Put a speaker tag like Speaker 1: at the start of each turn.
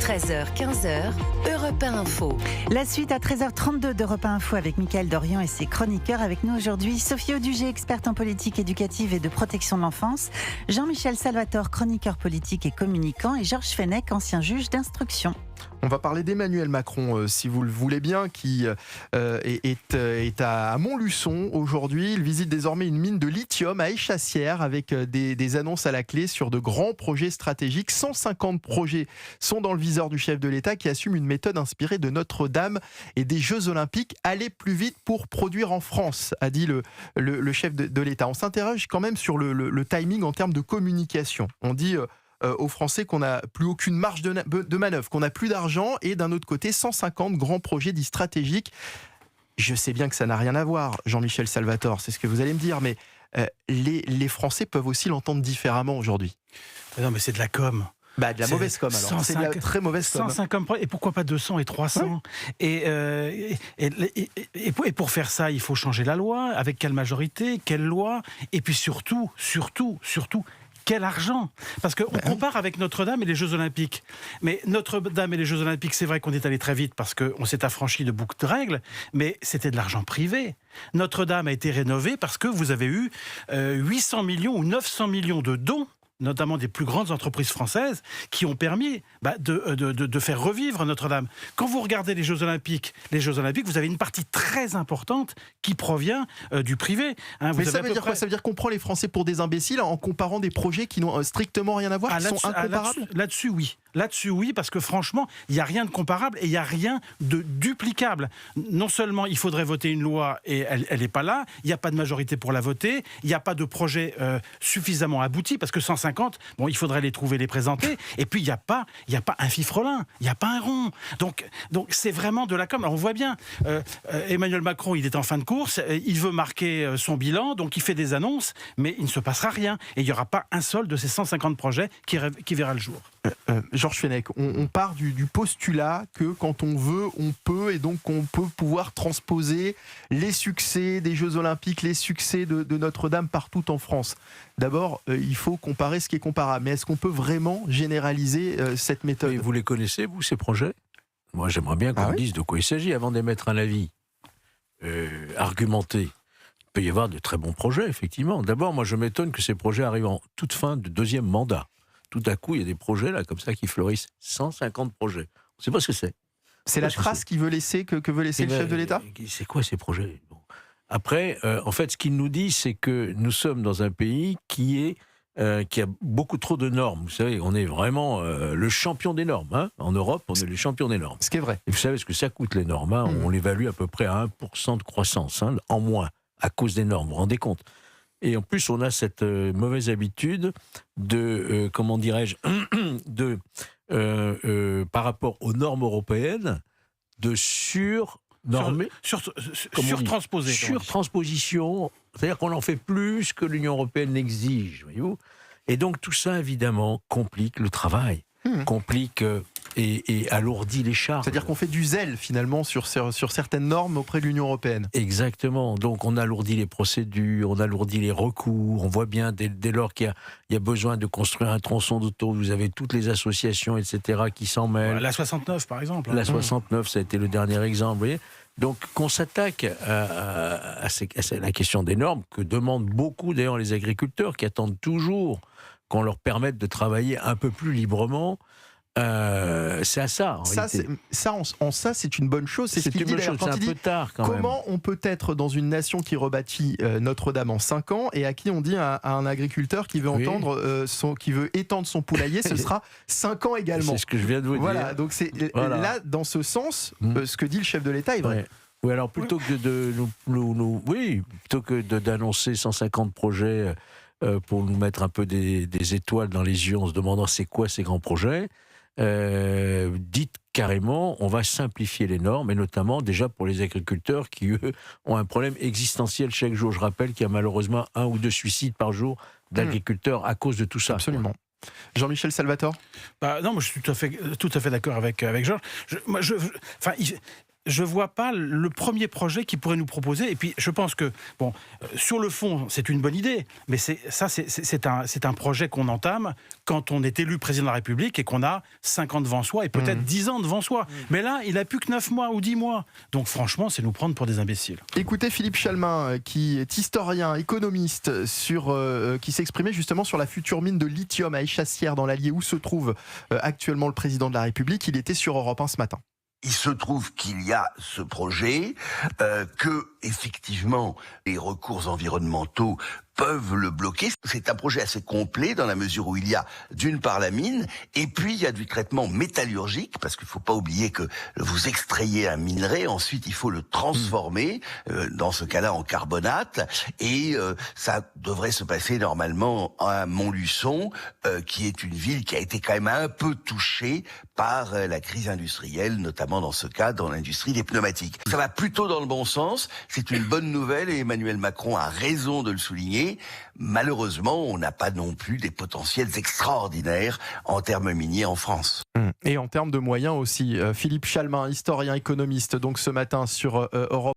Speaker 1: 13h-15h, Europe 1 Info.
Speaker 2: La suite à 13h32 d'Europe 1 Info avec Mickaël Dorian et ses chroniqueurs. Avec nous aujourd'hui, Sophie Audugé, experte en politique éducative et de protection de l'enfance, Jean-Michel Salvatore, chroniqueur politique et communicant, et Georges Fenech, ancien juge d'instruction.
Speaker 3: On va parler d'Emmanuel Macron, si vous le voulez bien, qui est à Montluçon aujourd'hui. Il visite désormais une mine de lithium à Échassières avec des annonces à la clé sur de grands projets stratégiques. 150 projets sont dans le viseur du chef de l'État qui assume une méthode inspirée de Notre-Dame et des Jeux Olympiques. Aller plus vite pour produire en France, a dit le chef de l'État. On s'interroge quand même sur le timing en termes de communication. On dit aux Français qu'on n'a plus aucune marge de manœuvre, qu'on n'a plus d'argent, et d'un autre côté 150 grands projets dits stratégiques. Je sais bien que ça n'a rien à voir, Jean-Michel Salvatore, c'est ce que vous allez me dire, mais les Français peuvent aussi l'entendre différemment aujourd'hui.
Speaker 4: Non, mais c'est de la com.
Speaker 3: De la mauvaise com, alors. C'est de la très mauvaise com.
Speaker 4: 150, et pourquoi pas 200 et 300 ouais. Et pour faire ça, il faut changer la loi. Avec quelle majorité, quelle loi? Et puis surtout, quel argent? Parce qu'on compare avec Notre-Dame et les Jeux Olympiques. Mais Notre-Dame et les Jeux Olympiques, c'est vrai qu'on est allé très vite parce qu'on s'est affranchi de beaucoup de règles, mais c'était de l'argent privé. Notre-Dame a été rénovée parce que vous avez eu 800 millions ou 900 millions de dons, notamment des plus grandes entreprises françaises, qui ont permis de faire revivre Notre-Dame. Quand vous regardez les Jeux Olympiques, vous avez une partie très importante qui provient du privé.
Speaker 3: Mais ça veut dire quoi? Ça veut dire qu'on prend les Français pour des imbéciles en comparant des projets qui n'ont strictement rien à voir, qui sont incomparables?
Speaker 4: Là-dessus, oui. Là-dessus, oui, parce que franchement, il n'y a rien de comparable et il n'y a rien de duplicable. Non seulement il faudrait voter une loi et elle n'est pas là, il n'y a pas de majorité pour la voter, il n'y a pas de projet suffisamment abouti, parce que 150, il faudrait les trouver, les présenter, et puis il n'y a pas un fifrelin, il n'y a pas un rond. Donc c'est vraiment de la com. Alors on voit bien, Emmanuel Macron, il est en fin de course, il veut marquer son bilan, donc il fait des annonces, mais il ne se passera rien. Et il n'y aura pas un seul de ces 150 projets qui verra le jour.
Speaker 3: Georges Fenech, on part du postulat que quand on veut, on peut, et donc on peut pouvoir transposer les succès des Jeux Olympiques, les succès de Notre-Dame partout en France. D'abord, il faut comparer ce qui est comparable. Mais est-ce qu'on peut vraiment généraliser cette méthode?
Speaker 5: Et vous les connaissez, vous, ces projets? Moi, j'aimerais bien qu'on me dise de quoi il s'agit avant d'émettre un avis argumenté. Il peut y avoir de très bons projets, effectivement. D'abord, moi, je m'étonne que ces projets arrivent en toute fin de deuxième mandat. Tout à coup, il y a des projets là comme ça qui fleurissent. 150 projets. On ne sait pas ce que c'est.
Speaker 3: C'est la trace que veut laisser le chef de l'État?
Speaker 5: C'est quoi ces projets? Après, en fait, ce qu'il nous dit, c'est que nous sommes dans un pays qui a beaucoup trop de normes. Vous savez, on est vraiment le champion des normes. Hein. En Europe, on est les champions des normes.
Speaker 3: Ce qui est vrai.
Speaker 5: Et vous savez ce que ça coûte, les normes, hein. On l'évalue à peu près à 1% de croissance, hein, en moins, à cause des normes. Vous vous rendez compte? Et en plus, on a cette mauvaise habitude de, par rapport aux normes européennes, de surnormer,
Speaker 4: surtransposer.
Speaker 5: Surtransposition, c'est-à-dire qu'on en fait plus que l'Union européenne n'exige, voyez-vous. Et donc tout ça, évidemment, complique le travail, complique et alourdit les charges.
Speaker 3: C'est-à-dire qu'on fait du zèle, finalement, sur certaines normes auprès de l'Union européenne.
Speaker 5: Exactement. Donc on alourdit les procédures, on alourdit les recours. On voit bien, dès lors qu'il y a besoin de construire un tronçon d'autoroute, vous avez toutes les associations, etc., qui s'en mêlent.
Speaker 4: La 69, par exemple.
Speaker 5: La 69, ça a été le dernier exemple, vous voyez. Donc qu'on s'attaque à la question des normes, que demandent beaucoup, d'ailleurs, les agriculteurs, qui attendent toujours qu'on leur permette de travailler un peu plus librement. C'est à ça.
Speaker 3: Ça, c'est une bonne chose. C'est ce qu'il dit d'ailleurs quand il dit comment on peut être dans une nation qui rebâtit Notre-Dame en 5 ans, et à qui on dit à un agriculteur qui veut qui veut étendre son poulailler, ce sera 5 ans également.
Speaker 5: C'est ce que je viens de vous dire.
Speaker 3: Voilà, donc là, dans ce sens, ce que dit le chef de l'État est vrai.
Speaker 5: Oui, alors plutôt que d'annoncer 150 projets pour nous mettre un peu des étoiles dans les yeux en se demandant c'est quoi ces grands projets, dites carrément, on va simplifier les normes, et notamment déjà pour les agriculteurs qui, eux, ont un problème existentiel chaque jour. Je rappelle qu'il y a malheureusement 1 ou 2 suicides par jour d'agriculteurs à cause de tout ça.
Speaker 3: Absolument. Jean-Michel Salvatore?
Speaker 4: Non, moi je suis tout à fait d'accord avec Georges. je vois pas le premier projet qu'il pourrait nous proposer. Et puis, je pense que, bon, sur le fond, c'est une bonne idée, mais c'est un projet qu'on entame quand on est élu président de la République et qu'on a 5 ans devant soi et peut-être 10 ans devant soi. Mais là, il a plus que 9 mois ou 10 mois. Donc, franchement, c'est nous prendre pour des imbéciles.
Speaker 3: Écoutez Philippe Chalmin, qui est historien, économiste, qui s'exprimait justement sur la future mine de lithium à Échassières dans l'Allier où se trouve actuellement le président de la République. Il était sur Europe 1 ce matin.
Speaker 1: Il se trouve qu'il y a ce projet, que effectivement les recours environnementaux peuvent le bloquer. C'est un projet assez complet dans la mesure où il y a d'une part la mine et puis il y a du traitement métallurgique parce qu'il faut pas oublier que vous extrayez un minerai, ensuite il faut le transformer, dans ce cas-là en carbonate et ça devrait se passer normalement à Montluçon, qui est une ville qui a été quand même un peu touchée par la crise industrielle, notamment dans ce cas dans l'industrie des pneumatiques. Ça va plutôt dans le bon sens, c'est une bonne nouvelle et Emmanuel Macron a raison de le souligner. Malheureusement, on n'a pas non plus des potentiels extraordinaires en termes miniers en France.
Speaker 3: Et en termes de moyens aussi. Philippe Chalmin, historien, économiste, donc ce matin sur Europe